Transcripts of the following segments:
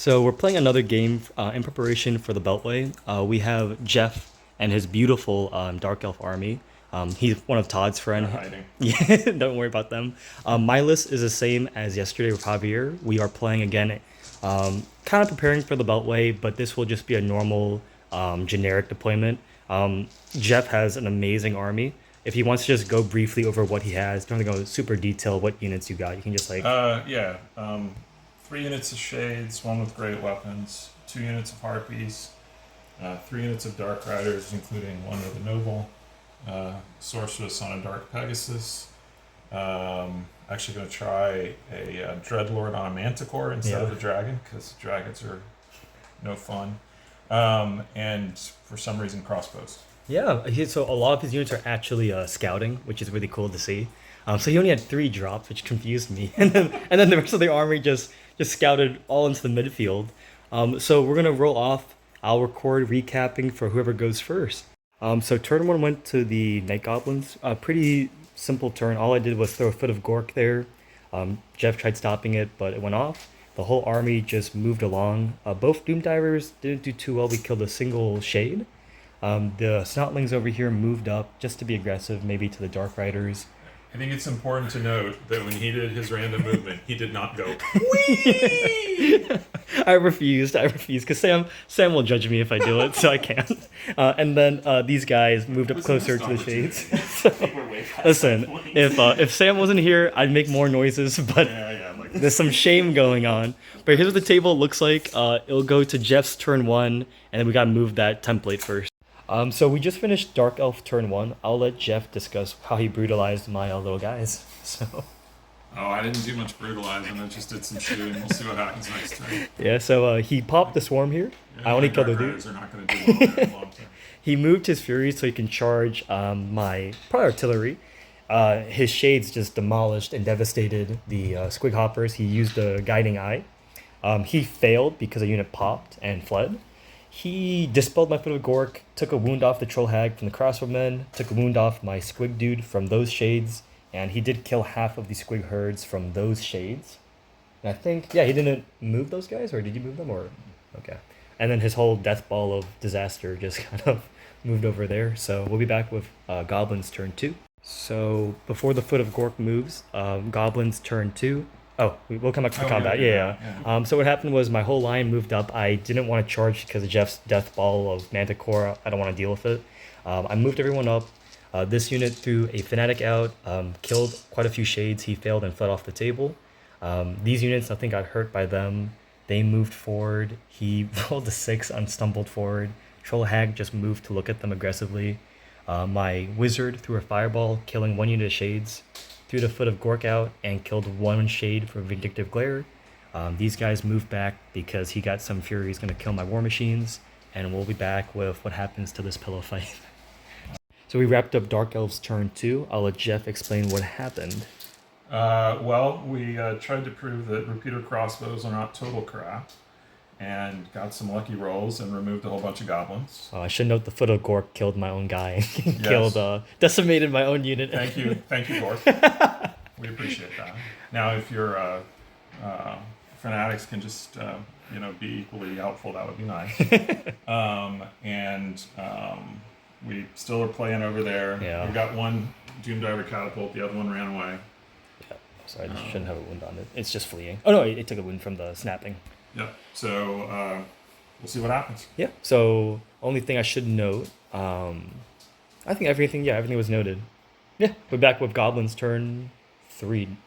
So we're playing another game in preparation for the Beltway. We have Jeff and his beautiful Dark Elf army. He's one of Todd's They're friend. hiding. Yeah, don't worry about them. My list is the same as yesterday with Javier. We are playing again, kind of preparing for the Beltway, but this will just be a normal, generic deployment. Jeff has an amazing army. If he wants to just go briefly over what he has, don't have to go super detail what units you got. You can just like, Yeah. 3 units of shades, one with great weapons, 2 units of harpies, 3 units of dark riders, including one with a noble, sorceress on a dark Pegasus. Actually, going to try a dreadlord on a manticore instead of yeah. a dragon because dragons are no fun. And for some reason, crossbows. Yeah, so a lot of his units are actually scouting, which is really cool to see. So he only had three drops, which confused me, and then the rest of the army just scouted all into the midfield. So we're gonna roll off. I'll record recapping for whoever goes first. So turn one went to the Night Goblins. A pretty simple turn. All I did was throw a foot of Gork there. Jeff tried stopping it, but it went off. The whole army just moved along. Both Doom Divers didn't do too well. We killed a single Shade. The Snotlings over here moved up just to be aggressive, maybe to the Dark Riders. I think it's important to note that when he did his random movement, he did not go wee. I refused, because Sam will judge me if I do it, so I can't. And then these guys moved up closer to the Shades. So, listen, if Sam wasn't here, I'd make more noises, but Yeah, like there's some shame going on. But here's what the table looks like. It'll go to Jeff's turn one, and then we gotta move that template first. So we just finished Dark Elf turn one. I'll let Jeff discuss how he brutalized my little guys. So Oh, I didn't do much brutalizing. I just did some shooting. We'll see what happens next turn. yeah, so he popped the swarm here. Yeah, I only my killed the dark dude. riders are not going to do well there in the long term. He moved his fury so he can charge my probably artillery. His shades just demolished and devastated the squig hoppers. He used the guiding eye. He failed because a unit popped and fled. He dispelled my foot of Gork, took a wound off the troll hag from the crossbowmen, took a wound off my squig dude from those shades, and he did kill half of the squig herds from those shades. And I think, yeah, he didn't move those guys, or did you move them, or okay. And then his whole death ball of disaster just kind of moved over there. So we'll be back with Goblins turn two. So before the foot of Gork moves, Goblins turn two. Oh, we'll come back to the Oh, combat. yeah, Yeah, yeah, yeah. So what happened was my whole line moved up. I didn't want to charge because of Jeff's death ball of Manticore. I don't want to deal with it. I moved everyone up. This unit threw a fanatic out, killed quite a few shades. He failed and fled off the table. These units, nothing got hurt by them. They moved forward. He rolled a six and stumbled forward. Troll Hag just moved to look at them aggressively. My wizard threw a fireball, killing one unit of shades. Threw the foot of Gork out and killed one shade for Vindictive Glare. These guys moved back because he got some fury. He's going to kill my war machines. And we'll be back with what happens to this pillow fight. So we wrapped up Dark Elves turn two. I'll let Jeff explain what happened. Well, we tried to prove that repeater crossbows are not total crap, and got some lucky rolls and removed a whole bunch of goblins. I should note the foot of Gork killed my own guy. Killed, decimated my own unit. Thank you, Gork. We appreciate that. Now, if your fanatics can just be equally helpful, that would be nice. We still are playing over there. Yeah. We got one Doom Diver catapult. The other one ran away. Sorry, I shouldn't have a wound on it. It's just fleeing. Oh no, it took a wound from the snapping. Yep. So we'll see what happens. Yeah. So only thing I should note, I think everything was noted. Yeah. We're back with Goblins turn three.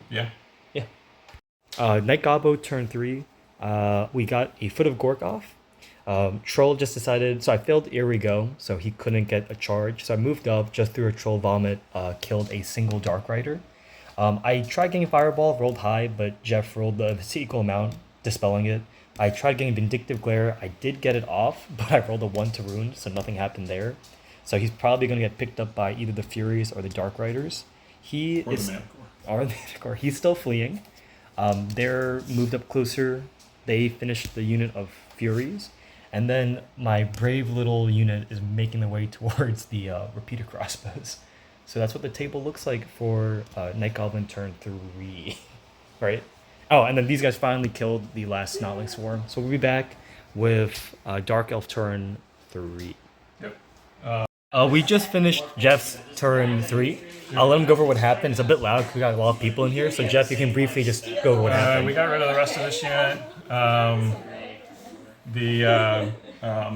Yeah. Yeah. Night Gobbo turn three. We got a foot of Gork off. Troll just decided, so I failed Here We Go, so he couldn't get a charge. So I moved up, just threw a Troll Vomit, killed a single Dark Rider. I tried getting Fireball, rolled high, but Jeff rolled the equal amount, dispelling it. I tried getting Vindictive Glare. I did get it off, but I rolled a 1 to ruin, so nothing happened there. So he's probably going to get picked up by either the Furies or the Dark Riders. Or the Manticore. Or the Manticore. He's still fleeing. They're moved up closer. They finished the unit of Furies. And then my brave little unit is making their way towards the repeater crossbows. So that's what the table looks like for Night Goblin turn three, right? Oh, and then these guys finally killed the last Snotling Swarm. So we'll be back with Dark Elf turn 3. Yep. We just finished Jeff's turn 3. I'll let him go over what happened. It's a bit loud because we got a lot of people in here. So Jeff, you can briefly just go over what happened. We got rid of the rest of this unit.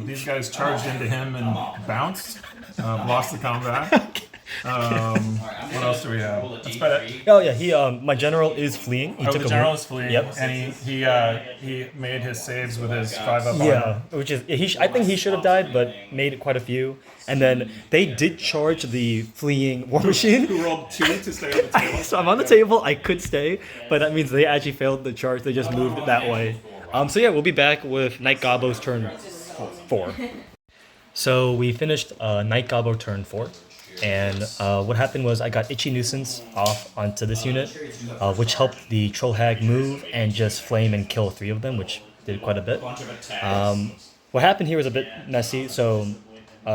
These guys charged into him and bounced. Lost the combat. What else do we have? That's about it. Oh yeah, my general is fleeing. He took The a general wound. is fleeing, Yep. and he made his saves with his 5-up Yeah, armor. which is I think he should have died, but made it quite a few. And then they did charge the fleeing war machine. Who rolled 2 to stay on the table. So I'm on the table. I could stay, but that means they actually failed the charge. They just moved it that way. So yeah, we'll be back with Night Gobbo's turn 4. So we finished Night Gobbo turn 4. And what happened was I got Itchy Nuisance off onto this unit, which helped the Troll Hag move and just flame and kill 3 of them, which did quite a bit. What happened here was a bit messy. So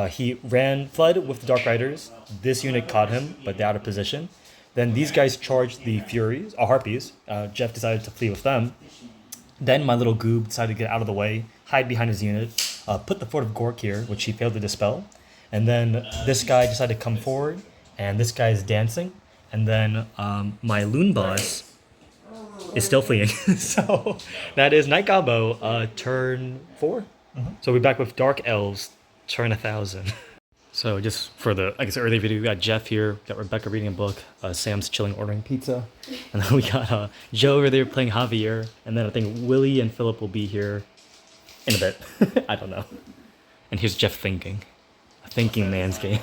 he fled with the Dark Riders. This unit caught him, but they're out of position. Then these guys charged the Furies, Harpies. Jeff decided to flee with them. Then my little goob decided to get out of the way, hide behind his unit, put the Fort of Gork here, which he failed to dispel. And then this guy decided to come forward, and this guy is dancing. And then my Loon boss is still fleeing. So that is Night Gobbo, turn 4. So we're back with Dark Elves, turn 1000. So just for the, I guess, early video, we got Jeff here, we got Rebecca reading a book, Sam's chilling ordering pizza, and then we got Joe over there playing Javier, and then I think Willie and Philip will be here in a bit. I don't know. And here's Jeff thinking. A thinking man's game.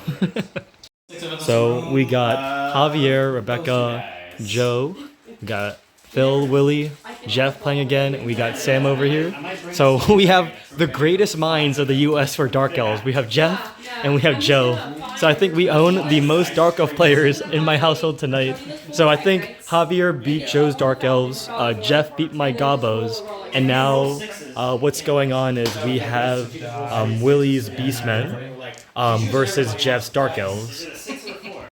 So we got Javier, Rebecca, Joe, we got Phil, Willie, Jeff playing again, and we got Sam over here. So we have the greatest minds of the US for Dark Elves. We have Jeff and we have Joe. So I think we own the most Dark Elf players in my household tonight. So I think Javier beat Joe's Dark Elves, Jeff beat my Gobbos, and now what's going on is we have Willie's Beastmen versus Jeff's Dark Elves.